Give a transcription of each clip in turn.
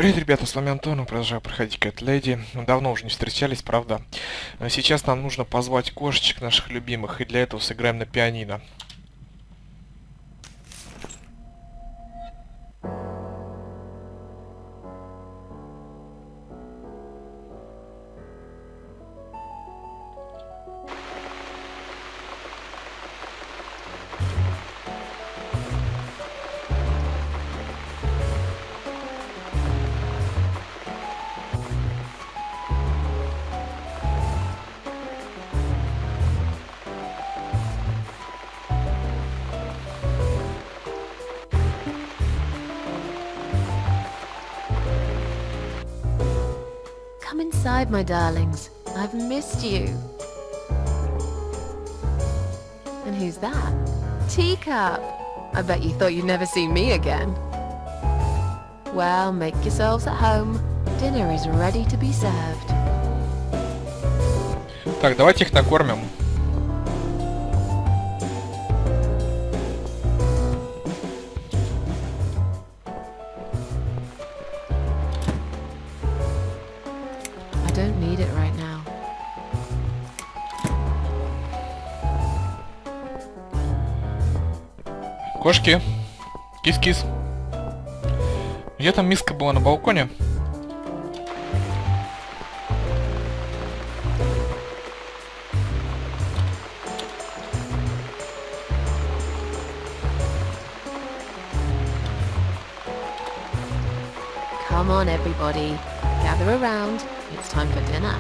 Привет, ребята, с вами Антон, продолжаю проходить Cat Lady. Давно уже не встречались, правда. Сейчас нам нужно позвать кошечек наших любимых, и для этого сыграем на пианино. Come inside, my darlings. I've missed you. And who's that? Teacup. I bet you thought you'd never see me again. Well, make yourselves at home. Dinner is ready to be served. Так, давайте их накормим. I don't need it right now. Кошки. Кис-кис. Где там миска была на балконе? Come on, everybody. Gather around. It's time for dinner.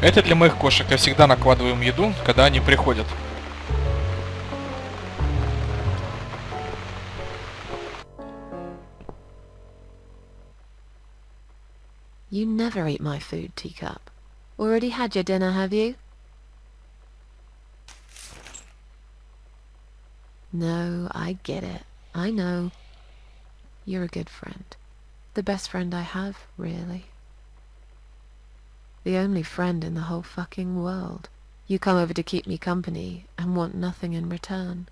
Это для моих кошек. Я всегда накладываю им еду, когда они приходят. You never eat my food, Teacup. Already had your dinner, have you? No, I get it. I know. You're a good friend. The best friend I have, really. The only friend in the whole fucking world. You come over to keep me company and want nothing in return.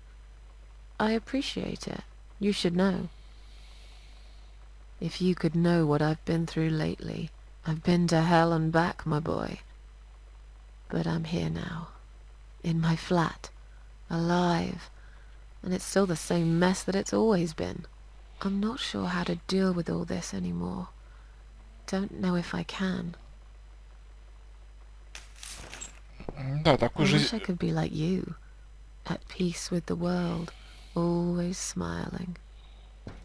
I appreciate it. You should know. If you could know what I've been through lately. I've been to hell and back, my boy. But I'm here now. In my flat. Alive. And it's still the same mess that it's always been. I'm not sure how to deal with all this anymore. Don't know if I can. Да, I такую wish жизнь... I could be like you. At peace with the world. Always smiling.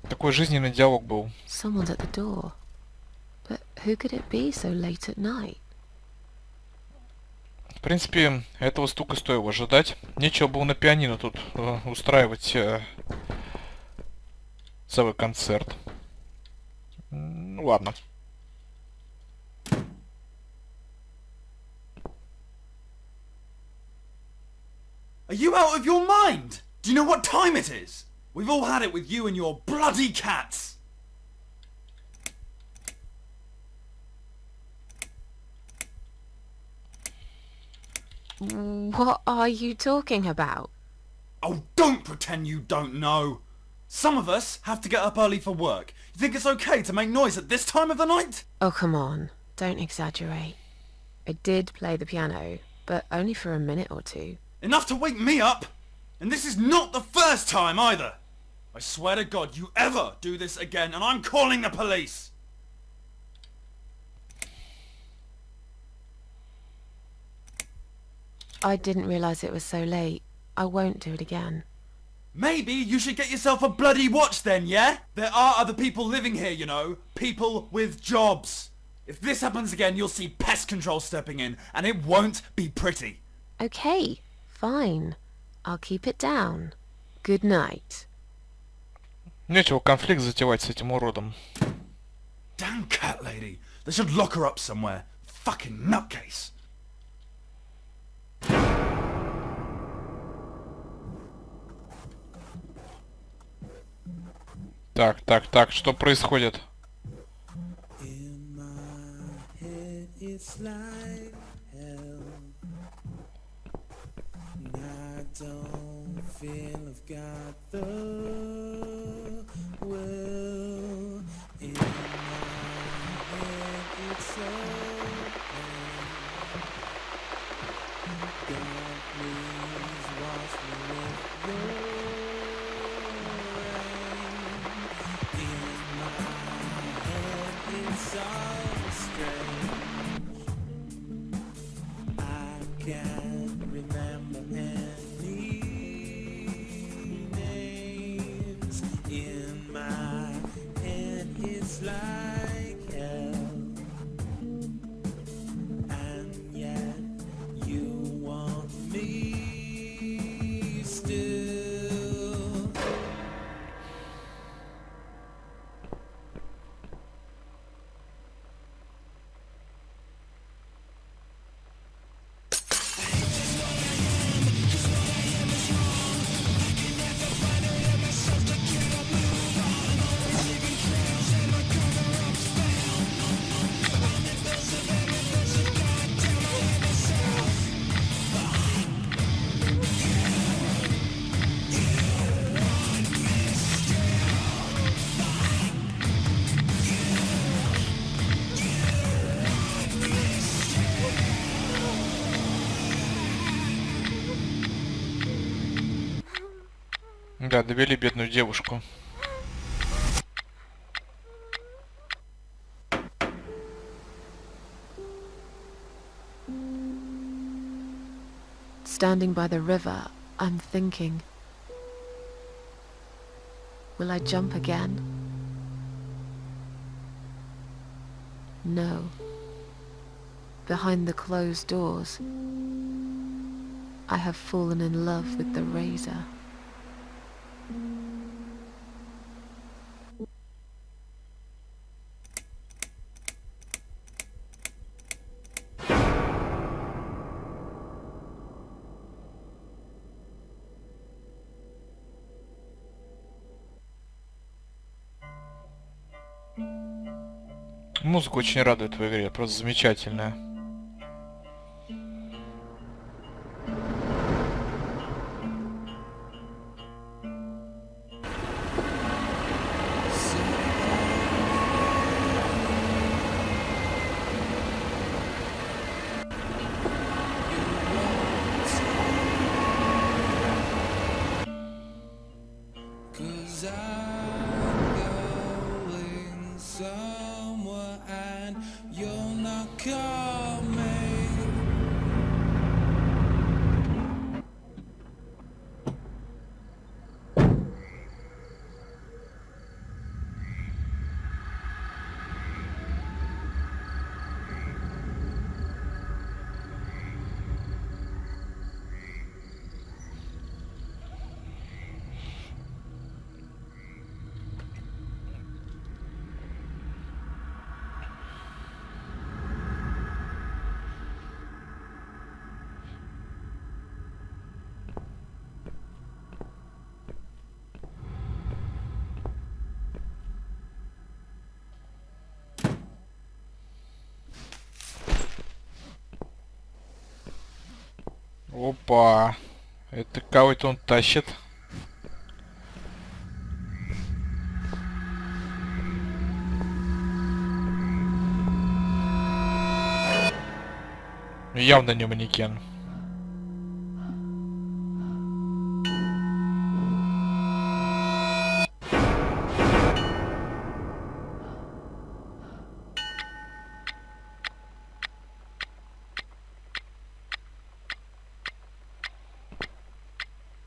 Такой жизненный диалог был. Someone's at the door. But who could it be so late at night? В принципе, этого стука стоило ожидать. Нечего было на пианино тут устраивать целый концерт. Ну ладно. Are you out of your mind? Do you know what time it is? We've all had it with you and your bloody cats. What are you talking about? Oh, don't pretend you don't know. Some of us have to get up early for work. You think it's okay to make noise at this time of the night? Oh, come on. Don't exaggerate. I did play the piano, but only for a minute or two. Enough to wake me up! And this is not the first time either! I swear to God, you ever do this again and I'm calling the police! I didn't realise it was so late. I won't do it again. Maybe you should get yourself a bloody watch then, yeah? There are other people living here, you know. People with jobs. If this happens again, you'll see pest control stepping in, and it won't be pretty. Okay, fine. I'll keep it down. Good night. Нечего конфликт затевать с этим уродом. Damn cat lady. They should lock her up somewhere. Fucking nutcase. Так, что происходит? In my head it's like Да, довели бедную девушку. Standing by the river, I'm thinking, will I jump again? No. Behind the closed doors, I have fallen in love with the razor. Музыка очень радует в игре, просто замечательная. Опа. Это кого-то он тащит. Явно не манекен.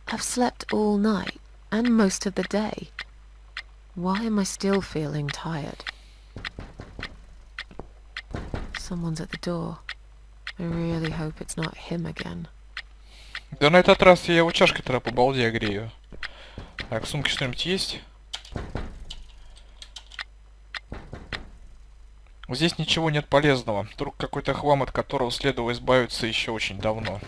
I've slept all night and most of the day. Why am I still feeling tired? Someone's at the door. I really hope it's not him again. Да на этот раз я его чашкой тогда по балде грею. Так, в сумке что-нибудь есть? Здесь ничего нет полезного. Только какой-то хлам, от которого следовало избавиться еще очень давно.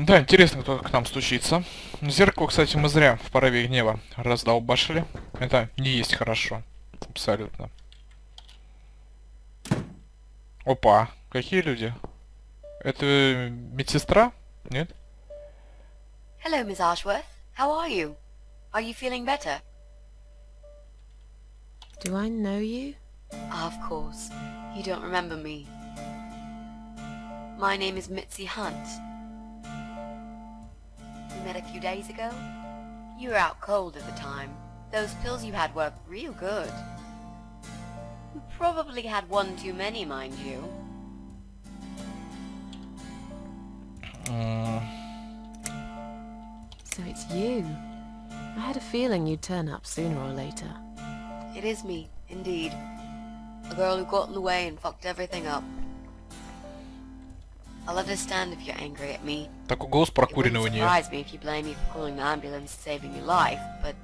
Да, интересно, кто к нам стучится. Зеркало, кстати, мы зря в порыве гнева раздолбашили. Это не есть хорошо. Абсолютно. Опа, какие люди? Это медсестра? Нет? Hello, Miss Ashworth. How are you? Are you feeling better? Do I know you? Of course. You don't remember me. My name is Mitzi Hunt. We met a few days ago. You were out cold at the time. Those pills you had were real good. You probably had one too many, mind you. So it's you. I had a feeling you'd turn up sooner or later. It is me, indeed. A girl who got in the way and fucked everything up. I'll understand if you're angry at me. Такой голос It прокуренный у wouldn't нее. surprise me if you blame me for calling the ambulance and saving your life, but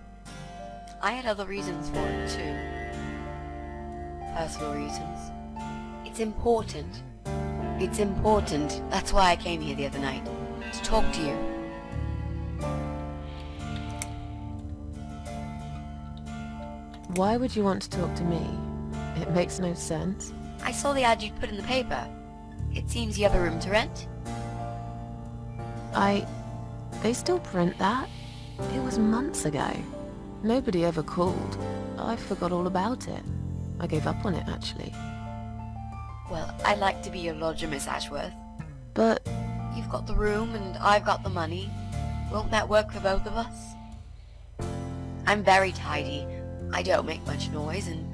I had other reasons for it too. Personal reasons. It's important. It's important. That's why I came here the other night. To talk to you. Why would you want to talk to me? It makes no sense. I saw the ad you'd put in the paper. It seems you have a room to rent. They still print that? It was months ago. Nobody ever called. I forgot all about it. I gave up on it, actually. Well, I'd like to be your lodger, Miss Ashworth. But You've got the room and I've got the money. Won't that work for both of us? I'm very tidy. I don't make much noise and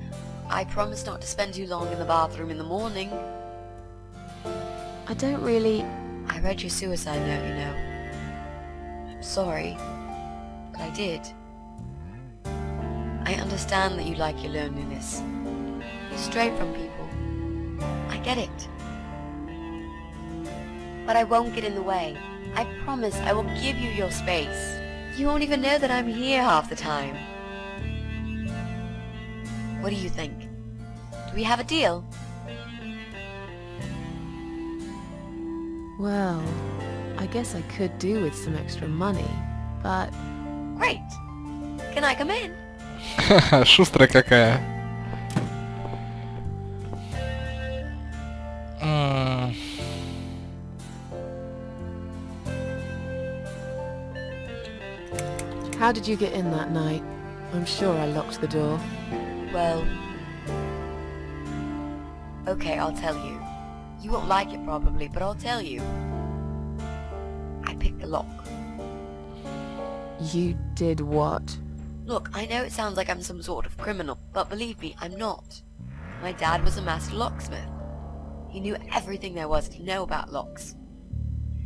I promise not to spend too long in the bathroom in the morning. I don't really... I read your suicide note, you know. I'm sorry, but I did. I understand that you like your loneliness. You stray from people. I get it. But I won't get in the way. I promise I will give you your space. You won't even know that I'm here half the time. What do you think? Do we have a deal? Well, I guess I could do with some extra money, but... Great. Can I come in? Шустрая какая. How did you get in that night? I'm sure I locked the door. Well... Okay, I'll tell you. You won't like it probably, but I'll tell you. I picked the lock. You did what? Look, I know it sounds like I'm some sort of criminal, but believe me, I'm not. My dad was a master locksmith. He knew everything there was to know about locks.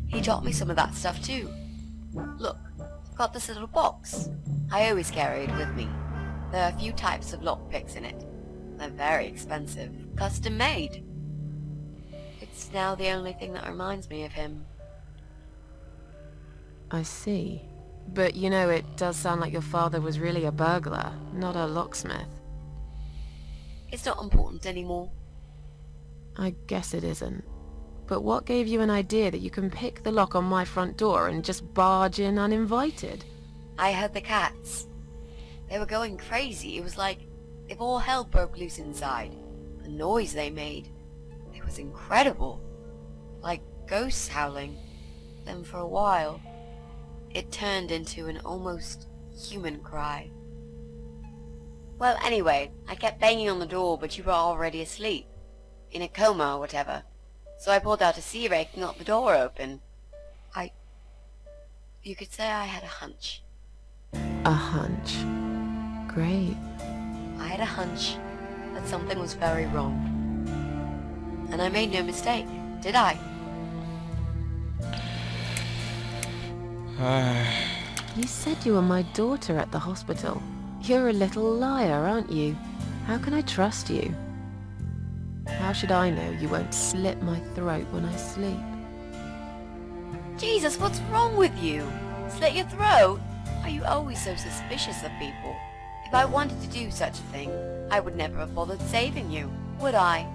He taught me some of that stuff too. Look, I've got this little box. I always carry it with me. There are a few types of lockpicks in it. They're very expensive, custom made. It's now the only thing that reminds me of him. I see. But you know, it does sound like your father was really a burglar, not a locksmith. It's not important anymore. I guess it isn't. But what gave you an idea that you can pick the lock on my front door and just barge in uninvited? I heard the cats. They were going crazy. It was like if all hell broke loose inside. The noise they made. It was incredible. Like ghosts howling. Then for a while, it turned into an almost human cry. Well, anyway, I kept banging on the door, but you were already asleep. In a coma or whatever. So I pulled out a sea rake and got the door open. You could say I had a hunch. A hunch. Great. I had a hunch that something was very wrong. And I made no mistake, did I? You said you were my daughter at the hospital. You're a little liar, aren't you? How can I trust you? How should I know you won't slit my throat when I sleep? Jesus, what's wrong with you? Slit your throat? Are you always so suspicious of people? If I wanted to do such a thing, I would never have bothered saving you, would I?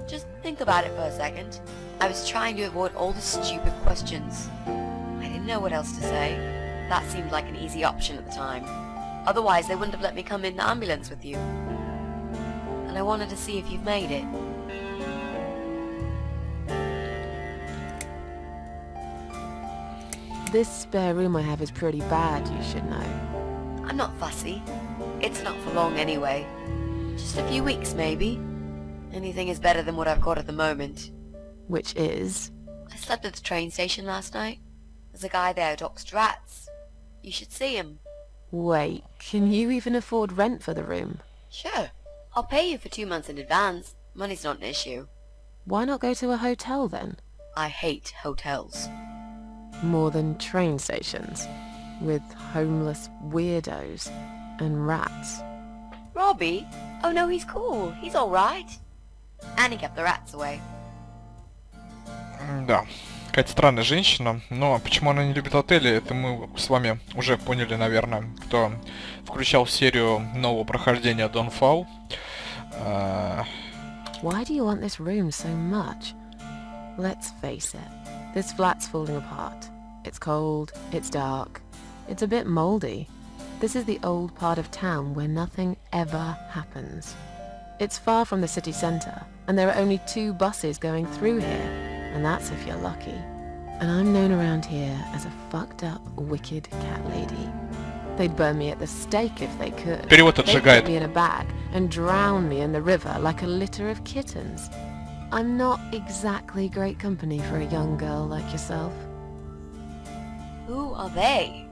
Just think about it for a second. I was trying to avoid all the stupid questions. I didn't know what else to say. That seemed like an easy option at the time. Otherwise, they wouldn't have let me come in the ambulance with you. And I wanted to see if you've made it. This spare room I have is pretty bad, you should know. I'm not fussy. It's not for long anyway. Just a few weeks, maybe. Anything is better than what I've got at the moment. Which is? I slept at the train station last night. There's a guy there who talks to rats. You should see him. Wait, can you even afford rent for the room? Sure. I'll pay you for 2 months in advance. Money's not an issue. Why not go to a hotel then? I hate hotels. More than train stations, with homeless weirdos and rats. Robbie? Oh no, he's cool. He's alright. And he kept the rats away. Да, какая-то странная женщина, но почему она не любит отели, это мы с вами уже поняли, наверное, кто включал серию нового прохождения Don't Fall. Why do you want this room so much? Let's face it, this flat's falling apart. It's cold, it's dark, it's a bit mouldy. This is the old part of town where nothing ever happens. It's far from the city centre, and there are only 2 buses going through here, and that's if you're lucky. And I'm known around here as a fucked up, wicked cat lady. They'd burn me at the stake if they could. Перевод They'd отжигает. put me in a bag and drown me in the river like a litter of kittens. I'm not exactly great company for a young girl like yourself. Who are they?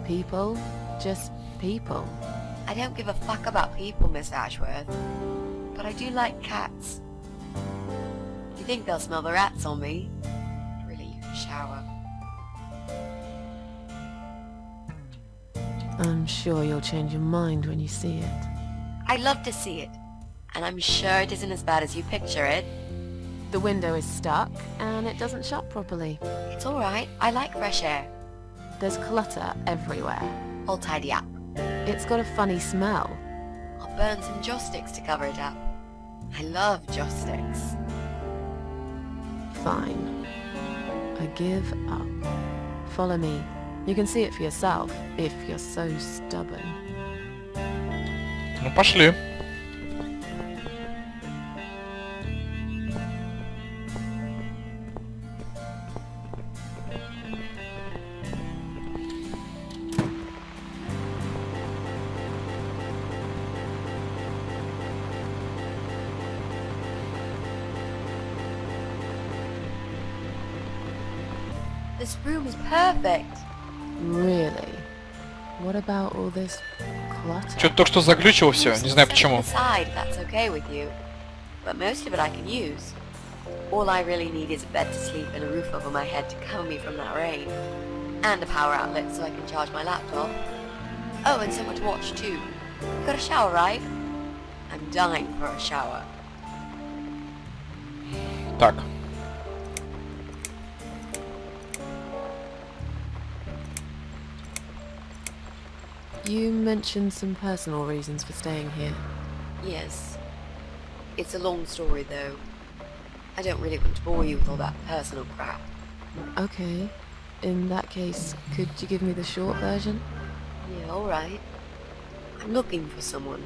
People, just people. I don't give a fuck about people, Miss Ashworth. But I do like cats. You think they'll smell the rats on me? Really, you can shower. I'm sure you'll change your mind when you see it. I'd love to see it. And I'm sure it isn't as bad as you picture it. The window is stuck, and it doesn't shut properly. It's alright. I like fresh air. There's clutter everywhere. I'll tidy up. It's got a funny smell. I'll burn some joss sticks to cover it up. I love joss sticks. Fine. I give up. Follow me. You can see it for yourself, if you're so stubborn. Ну, пошли. This room is perfect. Really? What about all this clutter? Что-то только что заглючило все, не знаю почему. Aside, if that's okay with you. But most of it I can use. All I really need is a bed to sleep and a roof over my head to cover me from that rain. And a power outlet so I can charge my laptop. Oh, and someone to watch too. You got a shower, right? I'm dying for a shower. Так. You mentioned some personal reasons for staying here. Yes. It's a long story though. I don't really want to bore you with all that personal crap. Okay. In that case, could you give me the short version? Yeah, alright. I'm looking for someone.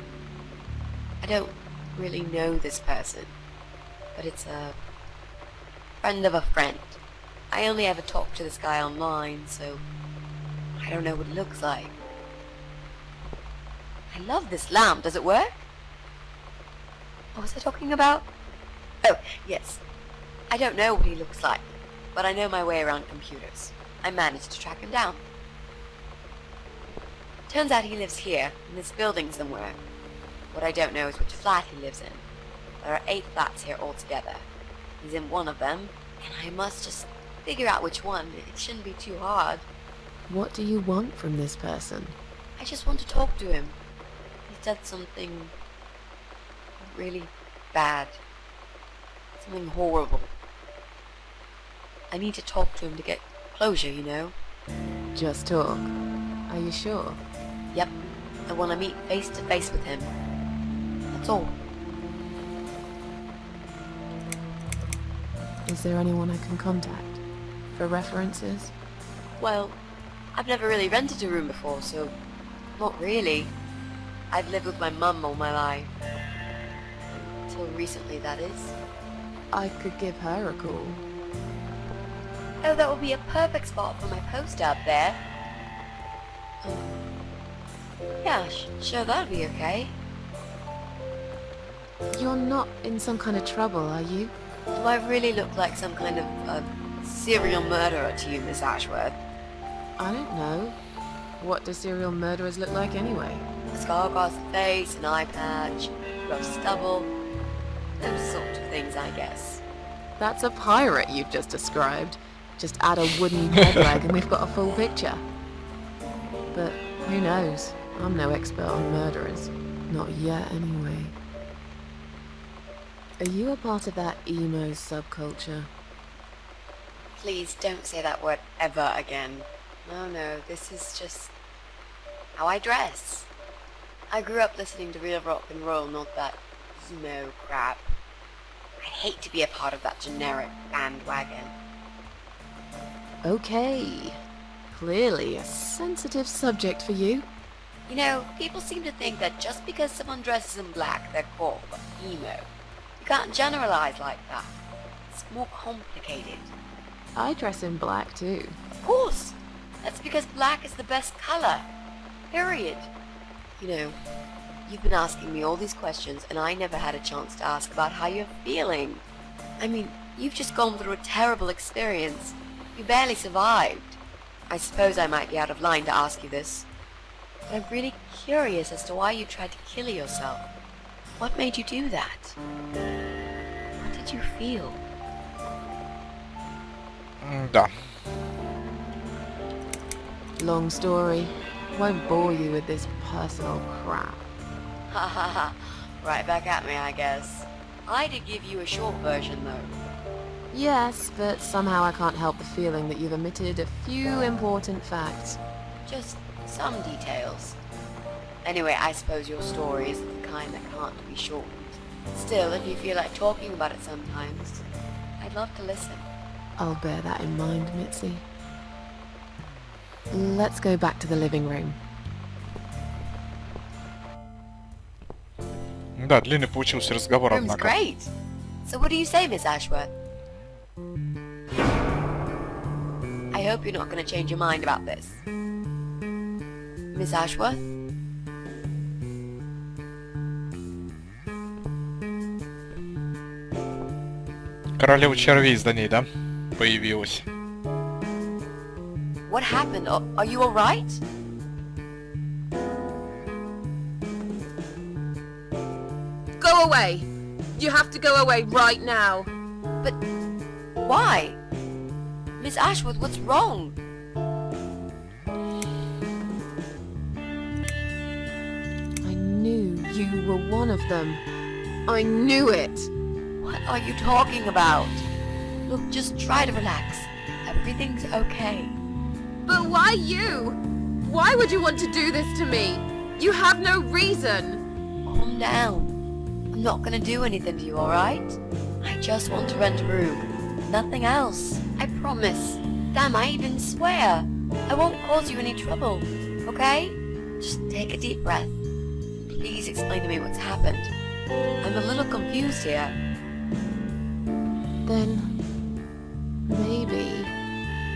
I don't really know this person, but it's a friend of a friend. I only ever talk to this guy online, so I don't know what he looks like. I love this lamp. Does it work? What was I talking about? Oh, yes. I don't know what he looks like, but I know my way around computers. I managed to track him down. Turns out he lives here, in this building somewhere. What I don't know is which flat he lives in. There are 8 flats here altogether. He's in one of them, and I must just figure out which one. It shouldn't be too hard. What do you want from this person? I just want to talk to him. He said something really bad. Something horrible. I need to talk to him to get closure, you know? Just talk. Are you sure? Yep. I want to meet face to face with him. That's all. Is there anyone I can contact? for references? Well, I've never really rented a room before, so not really. I've lived with my mum all my life. Till recently, that is. I could give her a call. Oh, that would be a perfect spot for my poster up there. Yeah, sure, that'll be okay. You're not in some kind of trouble, are you? Do I really look like some kind of serial murderer to you, Miss Ashworth? I don't know. What do serial murderers look like anyway? A scar across the face, an eye patch, rough stubble, those sort of things, I guess. That's a pirate you've just described. Just add a wooden headrag and we've got a full picture. But who knows? I'm no expert on murderers. Not yet, anyway. Are you a part of that emo subculture? Please don't say that word ever again. No, this is just how I dress. I grew up listening to real rock and roll, not that emo crap. I hate to be a part of that generic bandwagon. Okay. Clearly a sensitive subject for you. You know, people seem to think that just because someone dresses in black, they're called emo. You can't generalize like that. It's more complicated. I dress in black too. Of course! That's because black is the best color. Period. You know, you've been asking me all these questions and I never had a chance to ask about how you're feeling. I mean, you've just gone through a terrible experience. You barely survived. I suppose I might be out of line to ask you this, but I'm really curious as to why you tried to kill yourself. What made you do that? What did you feel? Да. Long story. Won't bore you with this personal crap. Ha ha ha. Right back at me, I guess. I did give you a short version, though. Yes, but somehow I can't help the feeling that you've omitted a few important facts. Just some details. Anyway, I suppose your story is the kind that can't be shortened. Still, if you feel like talking about it sometimes, I'd love to listen. I'll bear that in mind, Mitzi. Let's go back to the living room. Да, длинный получился разговор, Room's однако. great. So what do you say, Miss Ashworth? I hope you're not going to change your mind about this. Miss Ashworth? Королева червей за ней, да? Появилась. What happened? Are you alright? Go away! You have to go away right now. But why? Miss Ashworth, what's wrong? I knew you were one of them. I knew it. What are you talking about? Look, just try to relax. Everything's okay. But why you? Why would you want to do this to me? You have no reason. Calm down. I'm not gonna do anything to you, alright? I just want to rent a room. Nothing else. I promise. Damn, I even swear. I won't cause you any trouble, okay? Just take a deep breath. Please explain to me what's happened. I'm a little confused here. Then maybe.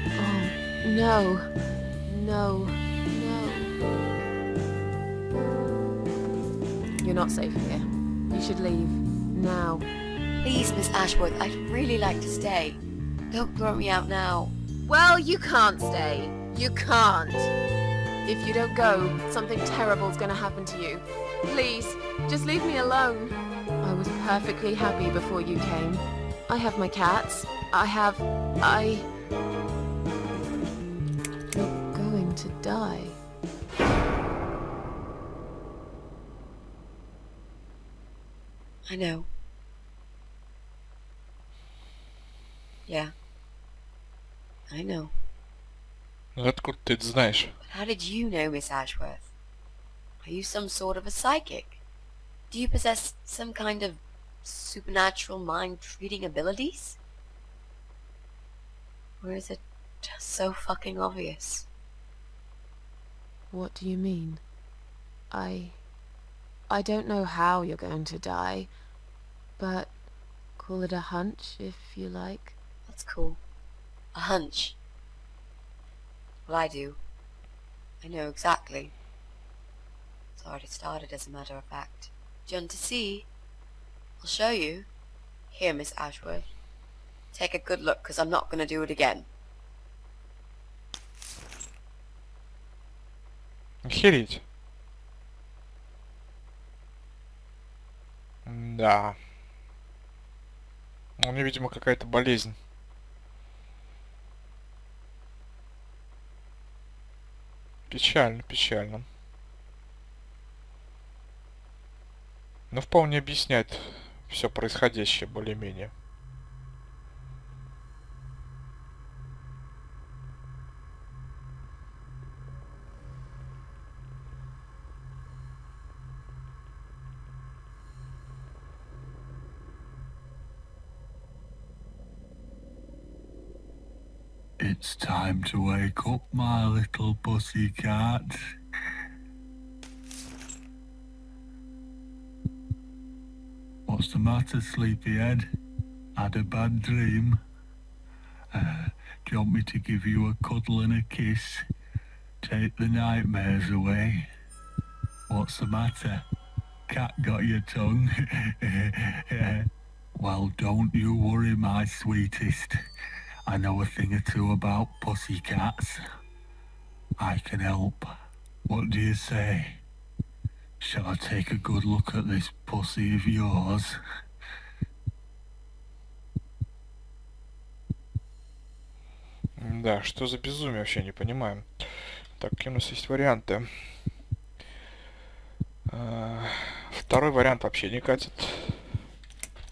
Oh, no. No. You're not safe here. You should leave. Now. Please, Miss Ashworth, I'd really like to stay. Don't throw me out now. Well, you can't stay. You can't. If you don't go, something terrible's gonna happen to you. Please, just leave me alone. I was perfectly happy before you came. I have my cats. You're going to die. I know. Yeah. I know. Откуда ты это знаешь? But how did you know, Miss Ashworth? Are you some sort of a psychic? Do you possess some kind of supernatural mind-reading abilities? Or is it Just so fucking obvious. What do you mean? I don't know how you're going to die, but call it a hunch if you like. That's cool. A hunch. Well, I do. I know exactly. It's already started, as a matter of fact. Do you want to see? I'll show you. Here, Miss Ashworth. Take a good look, because I'm not going to do it again. Охереть. Да. У меня, видимо, какая-то болезнь. Печально, печально. Но вполне объясняет все происходящее более-менее. It's time to wake up, my little pussycat. What's the matter, sleepyhead? Had a bad dream? Do you want me to give you a cuddle and a kiss? Take the nightmares away? What's the matter? Cat got your tongue? Well, don't you worry, my sweetest. I know a thing or two about pussycats. I can help. What do you say? Shall I take a good look at this pussy of yours? Да, что за безумие, вообще не понимаем. Так, какие у нас есть варианты? Второй вариант вообще не катит.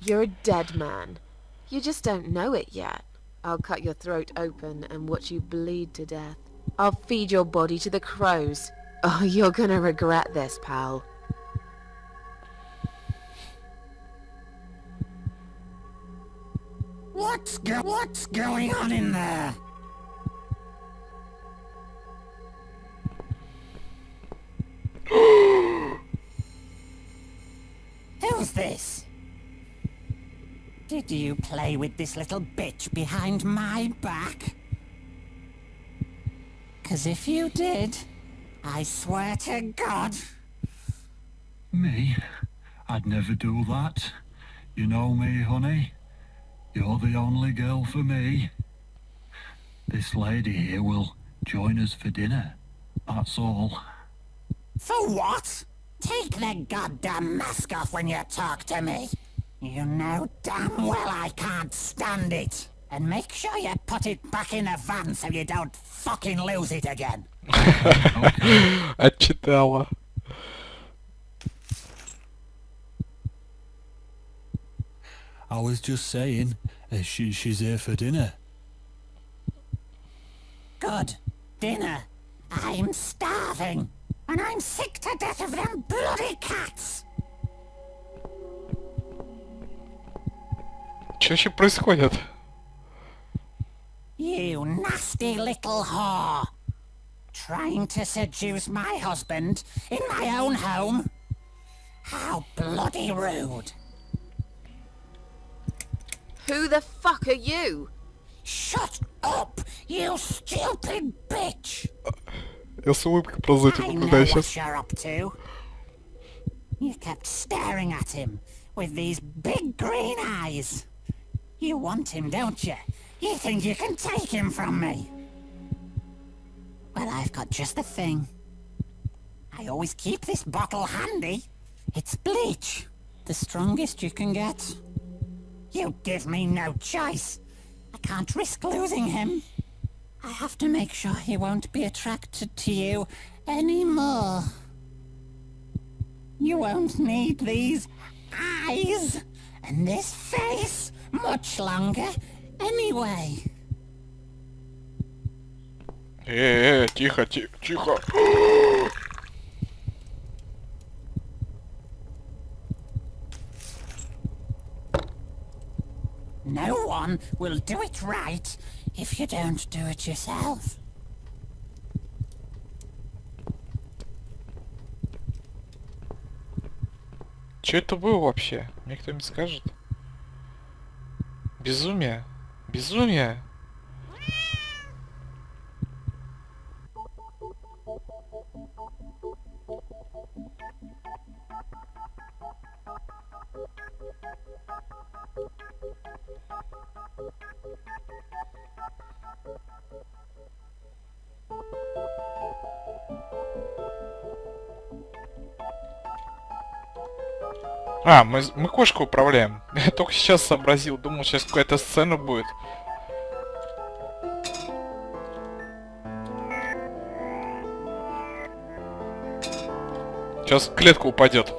You're a dead man. You just don't know it yet. I'll cut your throat open and watch you bleed to death. I'll feed your body to the crows. Oh, you're gonna regret this, pal. What's going on in there? Who's this? Did you play with this little bitch behind my back? 'Cause if you did, I swear to God... Me? I'd never do that. You know me, honey. You're the only girl for me. This lady here will join us for dinner. That's all. For what? Take the goddamn mask off when you talk to me. You know damn well I can't stand it. And make sure you put it back in the van so you don't fucking lose it again. Отчитала. I was just saying, she's here for dinner. Good. Dinner. I'm starving. And I'm sick to death of them bloody cats. Что вообще происходит? You nasty little whore. Trying to seduce my husband in my own home? How bloody rude. Who the fuck are you? Shut up, you stupid bitch. Я с улыбкой просто за этим I know наблюдаю what сейчас. you're up to. You kept staring at him with these big green eyes. You want him, don't you? You think you can take him from me? Well, I've got just the thing. I always keep this bottle handy. It's bleach, the strongest you can get. You give me no choice. I can't risk losing him. I have to make sure he won't be attracted to you anymore. You won't need these eyes and this face much longer anyway. Тихо, тихо. No one will do it right if you don't do it yourself. Че это было вообще? Мне кто-нибудь скажет? Безумие? Безумие? А, мы кошку управляем. Я только сейчас сообразил. Думал, сейчас какая-то сцена будет. Сейчас клетка упадет.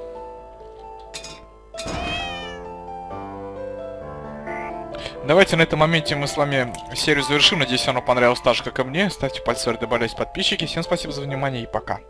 Давайте на этом моменте мы с вами серию завершим. Надеюсь, она понравилась так же, как и мне. Ставьте пальцы вверх, добавляйте подписчики. Всем спасибо за внимание и пока.